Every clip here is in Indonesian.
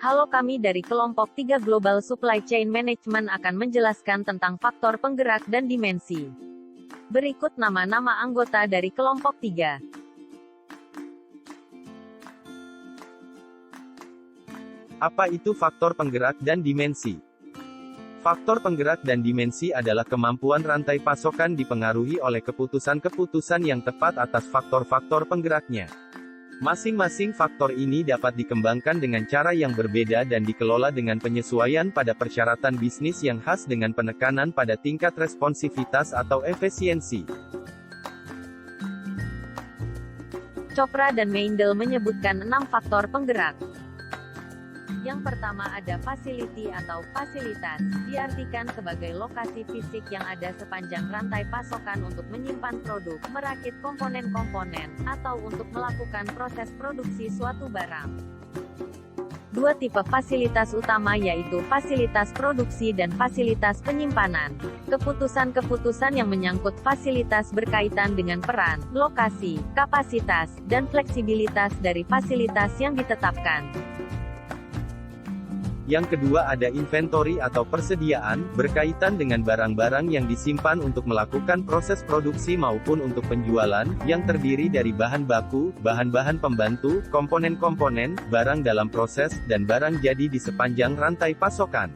Halo, kami dari kelompok 3 Global Supply Chain Management akan menjelaskan tentang faktor penggerak dan dimensi. Berikut nama-nama anggota dari kelompok 3. Apa itu faktor penggerak dan dimensi? Faktor penggerak dan dimensi adalah kemampuan rantai pasokan dipengaruhi oleh keputusan-keputusan yang tepat atas faktor-faktor penggeraknya. Masing-masing faktor ini dapat dikembangkan dengan cara yang berbeda dan dikelola dengan penyesuaian pada persyaratan bisnis yang khas dengan penekanan pada tingkat responsivitas atau efisiensi. Chopra dan Meindl menyebutkan 6 faktor penggerak. Yang pertama ada facility atau fasilitas, diartikan sebagai lokasi fisik yang ada sepanjang rantai pasokan untuk menyimpan produk, merakit komponen-komponen, atau untuk melakukan proses produksi suatu barang. Dua tipe fasilitas utama yaitu fasilitas produksi dan fasilitas penyimpanan. Keputusan-keputusan yang menyangkut fasilitas berkaitan dengan peran, lokasi, kapasitas, dan fleksibilitas dari fasilitas yang ditetapkan. Yang kedua ada inventory atau persediaan, berkaitan dengan barang-barang yang disimpan untuk melakukan proses produksi maupun untuk penjualan, yang terdiri dari bahan baku, bahan-bahan pembantu, komponen-komponen, barang dalam proses, dan barang jadi di sepanjang rantai pasokan.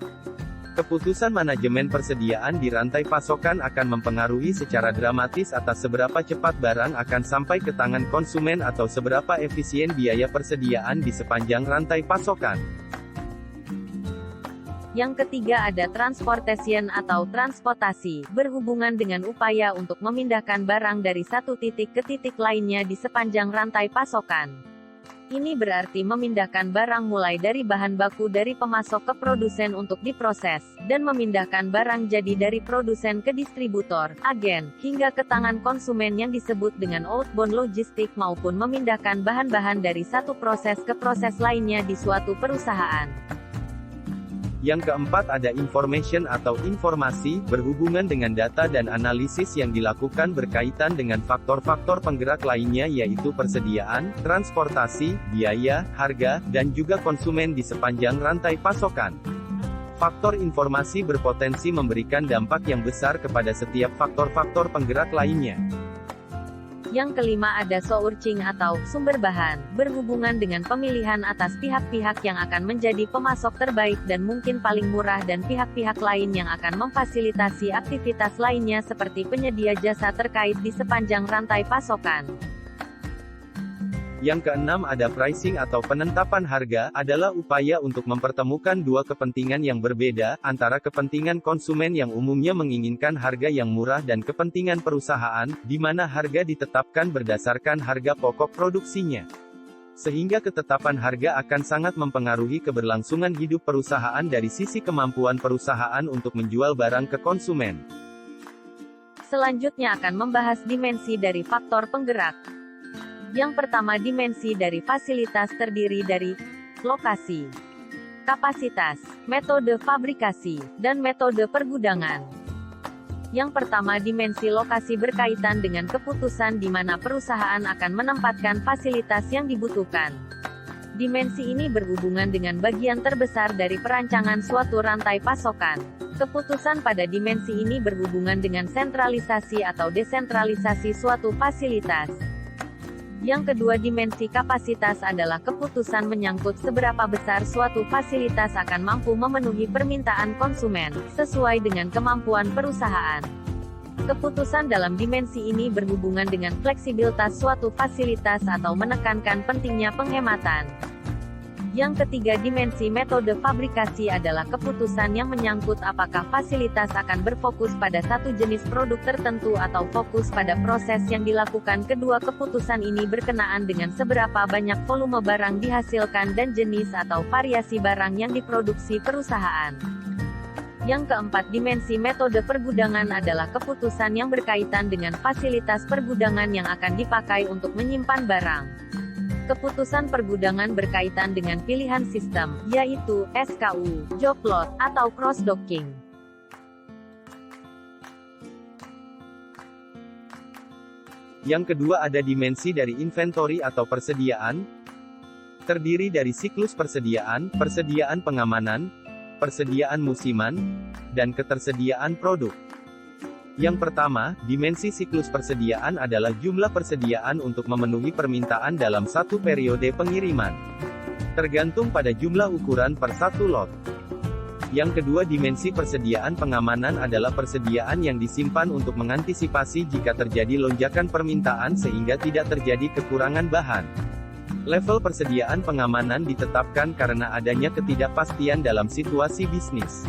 Keputusan manajemen persediaan di rantai pasokan akan mempengaruhi secara dramatis atas seberapa cepat barang akan sampai ke tangan konsumen atau seberapa efisien biaya persediaan di sepanjang rantai pasokan. Yang ketiga ada transportation atau transportasi, berhubungan dengan upaya untuk memindahkan barang dari satu titik ke titik lainnya di sepanjang rantai pasokan. Ini berarti memindahkan barang mulai dari bahan baku dari pemasok ke produsen untuk diproses, dan memindahkan barang jadi dari produsen ke distributor, agen, hingga ke tangan konsumen yang disebut dengan outbound logistik maupun memindahkan bahan-bahan dari satu proses ke proses lainnya di suatu perusahaan. Yang keempat ada information atau informasi, berhubungan dengan data dan analisis yang dilakukan berkaitan dengan faktor-faktor penggerak lainnya yaitu persediaan, transportasi, biaya, harga, dan juga konsumen di sepanjang rantai pasokan. Faktor informasi berpotensi memberikan dampak yang besar kepada setiap faktor-faktor penggerak lainnya. Yang kelima ada sourcing atau sumber bahan, berhubungan dengan pemilihan atas pihak-pihak yang akan menjadi pemasok terbaik dan mungkin paling murah dan pihak-pihak lain yang akan memfasilitasi aktivitas lainnya seperti penyedia jasa terkait di sepanjang rantai pasokan. Yang keenam ada pricing atau penetapan harga, adalah upaya untuk mempertemukan dua kepentingan yang berbeda, antara kepentingan konsumen yang umumnya menginginkan harga yang murah dan kepentingan perusahaan, di mana harga ditetapkan berdasarkan harga pokok produksinya. Sehingga ketetapan harga akan sangat mempengaruhi keberlangsungan hidup perusahaan dari sisi kemampuan perusahaan untuk menjual barang ke konsumen. Selanjutnya akan membahas dimensi dari faktor penggerak. Yang pertama dimensi dari fasilitas terdiri dari lokasi, kapasitas, metode fabrikasi, dan metode pergudangan. Yang pertama dimensi lokasi berkaitan dengan keputusan di mana perusahaan akan menempatkan fasilitas yang dibutuhkan. Dimensi ini berhubungan dengan bagian terbesar dari perancangan suatu rantai pasokan. Keputusan pada dimensi ini berhubungan dengan sentralisasi atau desentralisasi suatu fasilitas. Yang kedua dimensi kapasitas adalah keputusan menyangkut seberapa besar suatu fasilitas akan mampu memenuhi permintaan konsumen, sesuai dengan kemampuan perusahaan. Keputusan dalam dimensi ini berhubungan dengan fleksibilitas suatu fasilitas atau menekankan pentingnya penghematan. Yang ketiga dimensi metode fabrikasi adalah keputusan yang menyangkut apakah fasilitas akan berfokus pada satu jenis produk tertentu atau fokus pada proses yang dilakukan. Kedua keputusan ini berkenaan dengan seberapa banyak volume barang dihasilkan dan jenis atau variasi barang yang diproduksi perusahaan. Yang keempat dimensi metode pergudangan adalah keputusan yang berkaitan dengan fasilitas pergudangan yang akan dipakai untuk menyimpan barang. Keputusan pergudangan berkaitan dengan pilihan sistem, yaitu SKU, job lot, atau cross-docking. Yang kedua ada dimensi dari inventory atau persediaan. terdiri dari siklus persediaan, persediaan pengamanan, persediaan musiman, dan ketersediaan produk. Yang pertama, dimensi siklus persediaan adalah jumlah persediaan untuk memenuhi permintaan dalam satu periode pengiriman. Tergantung pada jumlah ukuran per satu lot. Yang kedua, dimensi persediaan pengamanan adalah persediaan yang disimpan untuk mengantisipasi jika terjadi lonjakan permintaan sehingga tidak terjadi kekurangan bahan. Level persediaan pengamanan ditetapkan karena adanya ketidakpastian dalam situasi bisnis.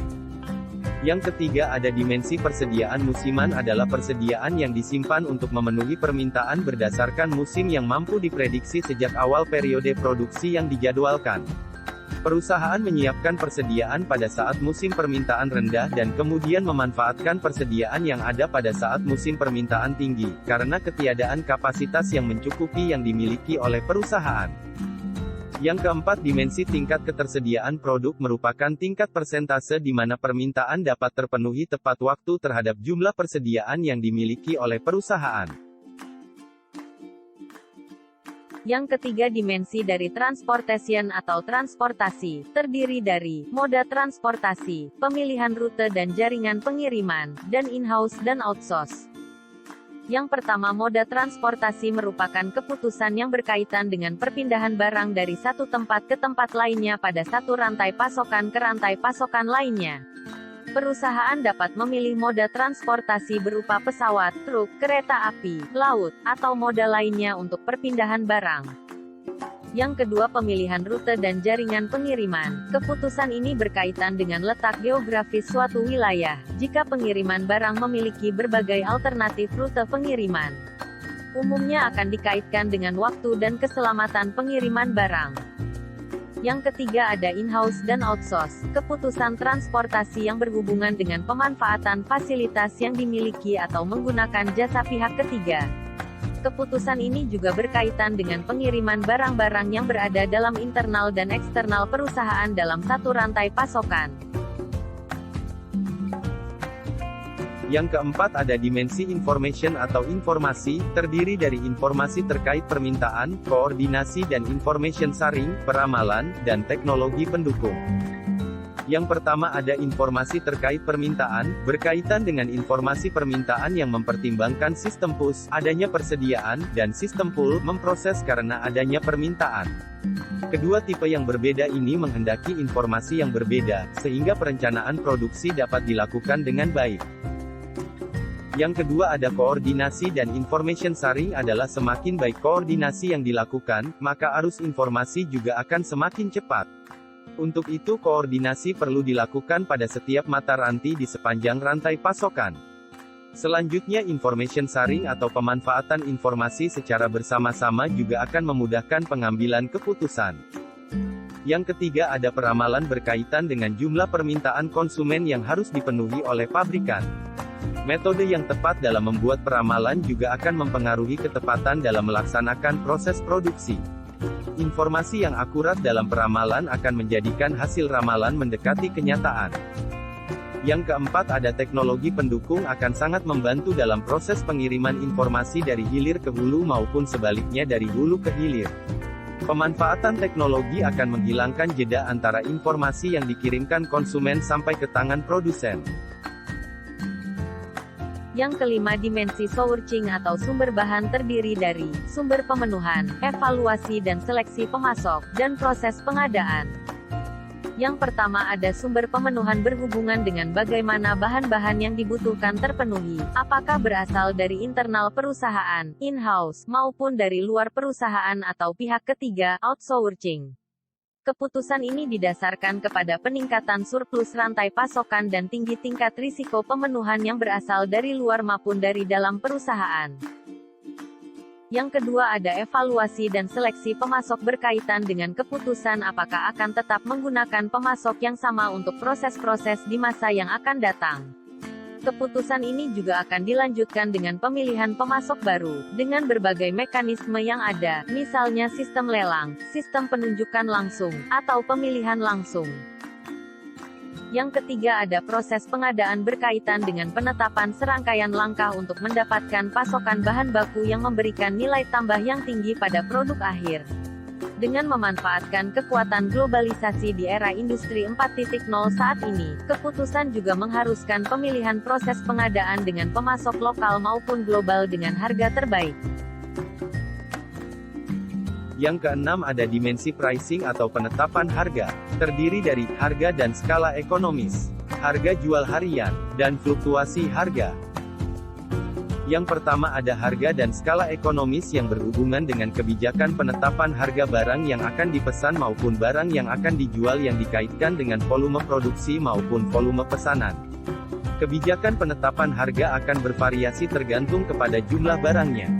Yang ketiga, ada dimensi persediaan musiman adalah persediaan yang disimpan untuk memenuhi permintaan berdasarkan musim yang mampu diprediksi sejak awal periode produksi yang dijadwalkan. Perusahaan menyiapkan persediaan pada saat musim permintaan rendah dan kemudian memanfaatkan persediaan yang ada pada saat musim permintaan tinggi, karena ketiadaan kapasitas yang mencukupi yang dimiliki oleh perusahaan. Yang keempat, dimensi tingkat ketersediaan produk merupakan tingkat persentase di mana permintaan dapat terpenuhi tepat waktu terhadap jumlah persediaan yang dimiliki oleh perusahaan. Yang ketiga, dimensi dari transportation atau transportasi, terdiri dari moda transportasi, pemilihan rute dan jaringan pengiriman, dan in-house dan outsource. Yang pertama, moda transportasi merupakan keputusan yang berkaitan dengan perpindahan barang dari satu tempat ke tempat lainnya pada satu rantai pasokan ke rantai pasokan lainnya. Perusahaan dapat memilih moda transportasi berupa pesawat, truk, kereta api, laut, atau moda lainnya untuk perpindahan barang. Yang kedua, pemilihan rute dan jaringan pengiriman. Keputusan ini berkaitan dengan letak geografis suatu wilayah, jika pengiriman barang memiliki berbagai alternatif rute pengiriman. Umumnya akan dikaitkan dengan waktu dan keselamatan pengiriman barang. Yang ketiga, ada in-house dan outsource, keputusan transportasi yang berhubungan dengan pemanfaatan fasilitas yang dimiliki atau menggunakan jasa pihak ketiga. Keputusan ini juga berkaitan dengan pengiriman barang-barang yang berada dalam internal dan eksternal perusahaan dalam satu rantai pasokan. Yang keempat, ada dimensi information atau informasi, terdiri dari informasi terkait permintaan, koordinasi dan information sharing, peramalan, dan teknologi pendukung. Yang pertama, ada informasi terkait permintaan, berkaitan dengan informasi permintaan yang mempertimbangkan sistem push, adanya persediaan, dan sistem pull, memproses karena adanya permintaan. Kedua tipe yang berbeda ini menghendaki informasi yang berbeda, sehingga perencanaan produksi dapat dilakukan dengan baik. Yang kedua, ada koordinasi dan information sharing adalah semakin baik koordinasi yang dilakukan, maka arus informasi juga akan semakin cepat. Untuk itu koordinasi perlu dilakukan pada setiap mata rantai di sepanjang rantai pasokan. Selanjutnya, information sharing atau pemanfaatan informasi secara bersama-sama juga akan memudahkan pengambilan keputusan. Yang ketiga, ada peramalan berkaitan dengan jumlah permintaan konsumen yang harus dipenuhi oleh pabrikan. Metode yang tepat dalam membuat peramalan juga akan mempengaruhi ketepatan dalam melaksanakan proses produksi. Informasi yang akurat dalam peramalan akan menjadikan hasil ramalan mendekati kenyataan. Yang keempat, ada teknologi pendukung akan sangat membantu dalam proses pengiriman informasi dari hilir ke hulu maupun sebaliknya dari hulu ke hilir. Pemanfaatan teknologi akan menghilangkan jeda antara informasi yang dikirimkan konsumen sampai ke tangan produsen. Yang kelima, dimensi sourcing atau sumber bahan terdiri dari sumber pemenuhan, evaluasi dan seleksi pemasok, dan proses pengadaan. Yang pertama, ada sumber pemenuhan berhubungan dengan bagaimana bahan-bahan yang dibutuhkan terpenuhi, apakah berasal dari internal perusahaan, in-house, maupun dari luar perusahaan atau pihak ketiga, outsourcing. Keputusan ini didasarkan kepada peningkatan surplus rantai pasokan dan tinggi tingkat risiko pemenuhan yang berasal dari luar maupun dari dalam perusahaan. Yang kedua, ada evaluasi dan seleksi pemasok berkaitan dengan keputusan apakah akan tetap menggunakan pemasok yang sama untuk proses-proses di masa yang akan datang. Keputusan ini juga akan dilanjutkan dengan pemilihan pemasok baru, dengan berbagai mekanisme yang ada, misalnya sistem lelang, sistem penunjukan langsung, atau pemilihan langsung. Yang ketiga, ada proses pengadaan berkaitan dengan penetapan serangkaian langkah untuk mendapatkan pasokan bahan baku yang memberikan nilai tambah yang tinggi pada produk akhir. Dengan memanfaatkan kekuatan globalisasi di era industri 4.0 saat ini, keputusan juga mengharuskan pemilihan proses pengadaan dengan pemasok lokal maupun global dengan harga terbaik. Yang keenam ada dimensi pricing atau penetapan harga, terdiri dari harga dan skala ekonomis, harga jual harian, dan fluktuasi harga. Yang pertama ada harga dan skala ekonomis yang berhubungan dengan kebijakan penetapan harga barang yang akan dipesan maupun barang yang akan dijual yang dikaitkan dengan volume produksi maupun volume pesanan. Kebijakan penetapan harga akan bervariasi tergantung kepada jumlah barangnya.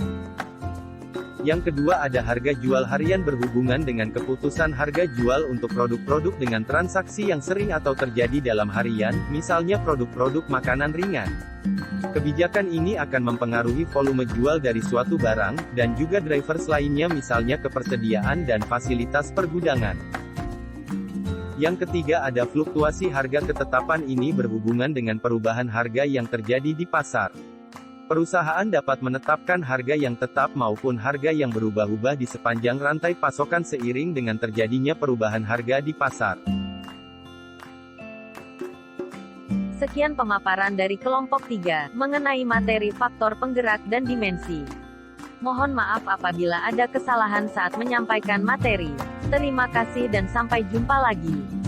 Yang kedua ada harga jual harian berhubungan dengan keputusan harga jual untuk produk-produk dengan transaksi yang sering atau terjadi dalam harian, misalnya produk-produk makanan ringan. Kebijakan ini akan mempengaruhi volume jual dari suatu barang, dan juga drivers lainnya misalnya ketersediaan dan fasilitas pergudangan. Yang ketiga ada fluktuasi harga. Ketetapan ini berhubungan dengan perubahan harga yang terjadi di pasar. Perusahaan dapat menetapkan harga yang tetap maupun harga yang berubah-ubah di sepanjang rantai pasokan seiring dengan terjadinya perubahan harga di pasar. Sekian pemaparan dari kelompok 3, mengenai materi faktor penggerak dan dimensi. Mohon maaf apabila ada kesalahan saat menyampaikan materi. Terima kasih dan sampai jumpa lagi.